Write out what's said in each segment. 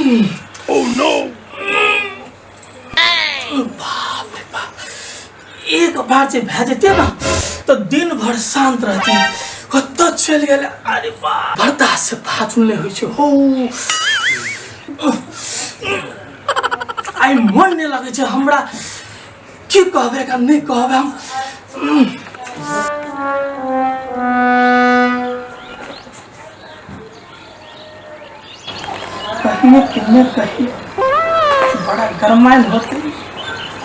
Oh no! बाप रे बाप, एक बार से भे जेते ना तो दिन भर शांत रहती। कत चल गेले, अरे बाप, बर्दाश्त से बात नहीं होइ छै हो। आई मन नहीं लगे छै हमरा, की कहबे का नहीं कहबे हम। कहीं बड़ा गरमाइल होते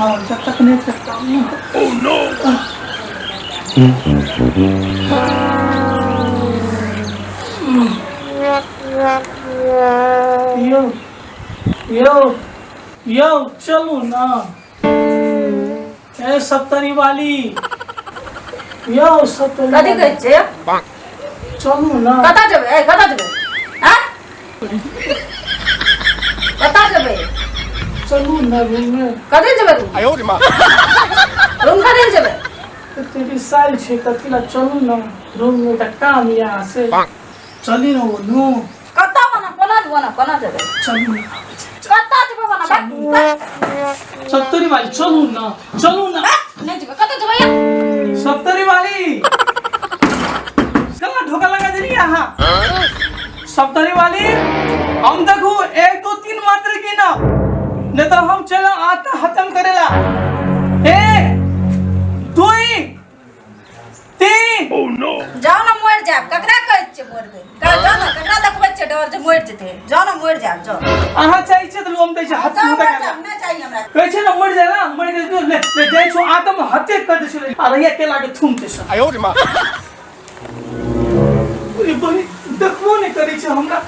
और जब तक नहीं करता हूँ। Oh no! यो यो यो चलो ना, ए सप्तरी वाली, यो सप्तरी कथी कहै छै? चलो ना। कतऽ जेबै? कतऽ जेबै? हाँ? कतऽ जेबै? चलो ना रूम में। कथी जेबै रूम? 哎呦我的妈！ रूम कथी जेबै? तेरी साइल छे कतिला, चलो ना रूम में त काम यहाँ से चली ना बोलू। कतऽ बना? कोना जेबै? चलो ना, कतऽ जेबै बना? सप्तरी वाली चलो ना, चलो ना। नहीं जेबै, कतऽ जेबै या? सप्तरी वाली चला, ढोका लगा दे रही यहाँ। सप्तरी वाली, हम देखो 1 2 3 मात्र की ना, नहीं तो हम चला आता खत्म करेला। 1 2 3। Oh no! जाओ ना मोड़ जाब, ककरा कहै छियै मोड़ दे? जाओ ना, ककरा देखबै छियै डर जे मोड़ जेतै? जाओ ना मोड़ जाब, जाओ। अहाँ चाहिए छै तो हम दै छै हाथ जाओ मुंह मोड़ तक। जाब, नहीं चाहिए हमरा। कहै छै ना मर जाला, मर के ले ले जाइ छो आत्महत्या कर दै छै। अरे ये केला के थूम छै सब। 哎呦我的妈！ पूरी बनी देखबो नहीं करै छै हमरा।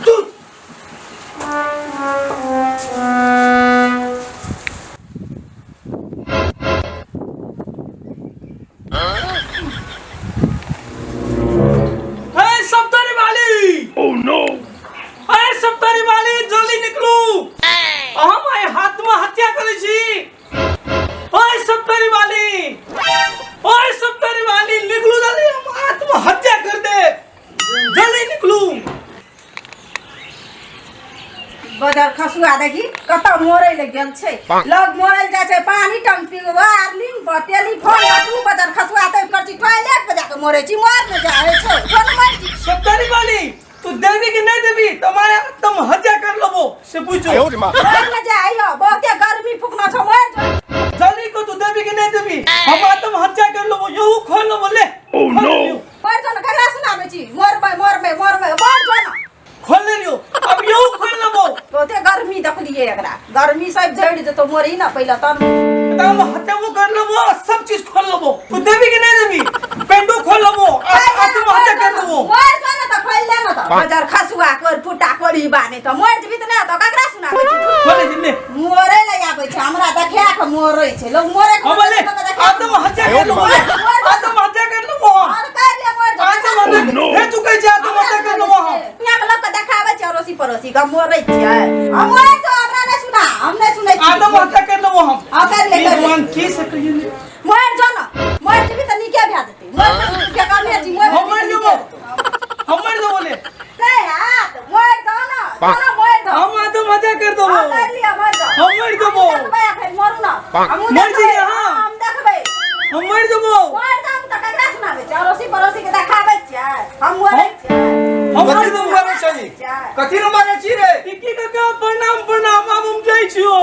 तू ए सप्तरी वाली, Oh no! ए सप्तरी वाली जल्दी निकलू, हम आइ आत्महत्या करै छी। ओए सप्तरी वाली, ओए सप्तरी वाली निकलू जल्दी, हम आत्महत्या कर दे, जल्दी निकलू। बजार खसुआ देखी कतऽ मोरै ले गेल छै। लोग मोरै जाइ छै पानी टंकी वायरलिंग टेलीफोन तू बजार खसुआ तऽ कर छी टॉयलेट पे जाके मोरै छी। मोर में जाए छै कोन मार छी? सप्तरी वाली तू देवी कि नहीं देवी, तुम्हारे आत्महत्या कर लोबो से पूछो। 哎呦我的妈！ मोर में जाइयो, बहुते गर्मी फुकना छ मोर जा। जल्दी को तू देवी कि नहीं देवी, हम आत्महत्या कर लोबो, यहू खोल लोबो ले। Oh no! मोर जा ककरा सुनाबे छी? मोर में मोर जा ना। खोल ले लियो, अब यहू खोल लोबो। बहुते गर्मी देखलिए एकरा, गर्मी सब झड़ जेतो मोरी ना पहले तब। आत्महत्या वो कर लोबो, सब चीज खोल लोबो। तू देवी कि नहीं देवी, पेंडो खोल लोबो, आत्महत्या कर लोबो। मोर जा ना त खोल ले ना त बजार खसुआ कर फुटा कोरी बाने त मोर जेबी त ना त ककरा सुनाबे छी? खोले दिले मोरे ले आबै छै हमरा देखा के मोरै छै लोग मोरे के। बोले आत्महत्या कर लोबो, आत्महत्या कर लोबो। और कर ले मोर जा। आत्महत्या हे तू कह जा आत्महत्या कर लोबो। यहाँ के लोग के देखाबै छै अड़ोसी पड़ोसी के मोरै छै। हम मोरै तो हमरा नै सुना, हम नै सुनै छी। आत्महत्या कर लोबो हम। आ कर ले भगवान की से कहिए मोर जा ना, मोर जेबी त निके भए जेतै। मोर के कामे छी मोर। हम मर देबो, हम मर देबो ले। नहीं हाथ मोर जा ना मोर जा। हम आत्महत्या कर देबो, हम कर लिया मोर जा। हम मर देबो, देखबै फिर मोरू ना। हम मर जाइए हाँ। हम देखबै। हम मर देबो। मोर जा त ककरा सुनाबे छै? अड़ोसी पड़ोसी के देखाबै छै हम मोरै छै। हम मर कथी देबो। तुम मारे छी? कथी न मारे छी रे? टिकी काका प्रणाम प्रणाम, अब हम जाइ छियो।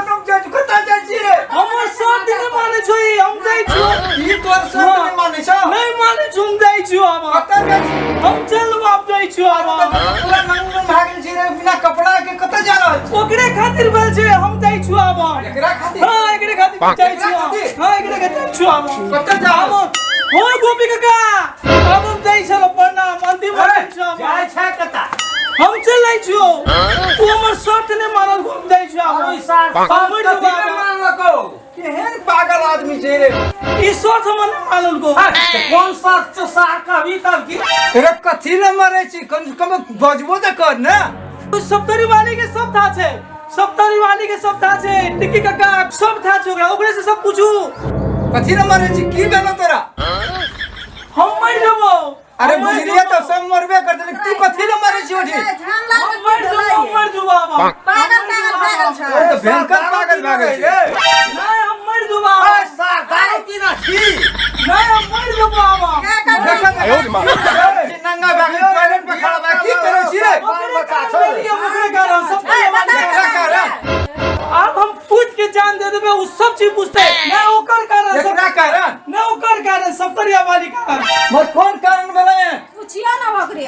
हम जाय छु कता जाय छी रे? हमर सब दिन माने छै, हम जाइ छियो। ई तोर सब ने माने छ? नहीं माने छु, हम जाइ छियो अब। कता जाय छी? हम चल अब जाइ छियो अब। पूरा नंगन भागल छी रे बिना कपड़ा के कता जा रहल छी? ओकरे खातिर बोल छै हम जाइ छियो अब। एकरा खातिर? हां एकरे खातिर जाइ छियो। हां एकरे खातिर जाइ छियो अब। कता जा? हो गोपी काका, अब हम जाइ छलो प्रणाम, अंतिम जाइ छियो। जाय छै कता? हम चल जाइ छियो। तू हमर शर्ट ने मारल, हम जाइ छियो अब। हम कथी में मान लको? केहन पागल आदमी छै रे? ई शर्ट हमर ने मारल को। कौन सा सार का भी तब की? रे कथी न मारे छी? कम से कम बजबो त कर ना। तू सप्तरी वाली के सब था छै, सप्तरी वाली के सब था छै, टिकी काका सब था छै, ओकरे से सब पूछू। कथी न मारे छी? की भेलो तोरा? हम मर जेबो। अरे बुझलिए तो सब मरबे कर दे, तू कथी न मारे छी ओठी झान लाग हम मर जू बाबा पागल पागल छै तो भयंकर पागल भागे छै नहीं हम मर जू बाबा सार दारू पीना छी नहीं हम मर जू बाबा नंगा भागे टॉयलेट में खड़ा बा की करे छी रे अब हम पूछ के जान दे देबे उ सब चीज पूछते मैं ओकर कारण सब एकरा कारण मैं ओकर कारण सप्तरिया वाली कारण मत कौन कारण बने पूछियो ना ओकरे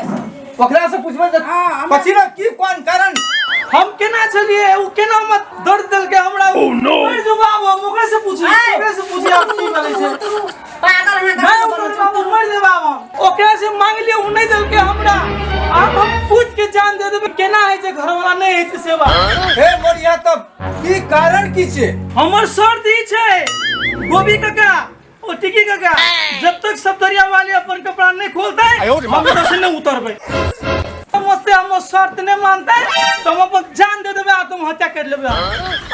ओकरा से पूछबे त हाँ, पछी ना की कौन कारण हम केना चलिए उ केना मत दर्द दिल के हमरा मर जू बाबा ओकरे से पूछी ओकरे से पूछी आप की बोले छै पागल है मैं ओकर बाबू मर जे बाबा ओकरे से मांग लिए उ नहीं दिल के हमरा अब हम पूछ के जान दे देबे केना है जे घर वाला नहीं है से सेवा हे मोरिया तो की कारण की छै हमर शर्त ई छै गोभी काका ओ टिकी काका जब तक सप्तरिया वाले अपन कपड़ा नहीं खोलते हम उधर से नहीं उतरबे मुझसे हम शर्त नहीं मानते तो हम अपन जान दे देबे तुम हत्या कर लेबे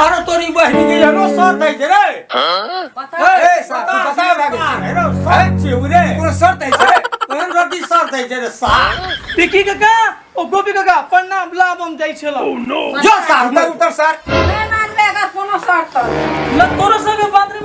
अरे तोरी बहनी के यनो शर्त है जे रे ए साथी बता भागे हेरो शर्त छै उरे पूरा शर्त है छै कोन रद्दी शर्त है जे रे सार टिकी काका ओ गोभी काका प्रणाम लाभ हम जाई छलो जो सार उतर उतर सर मैं मानबे अगर कोनो शर्त ल तोरो संगे बात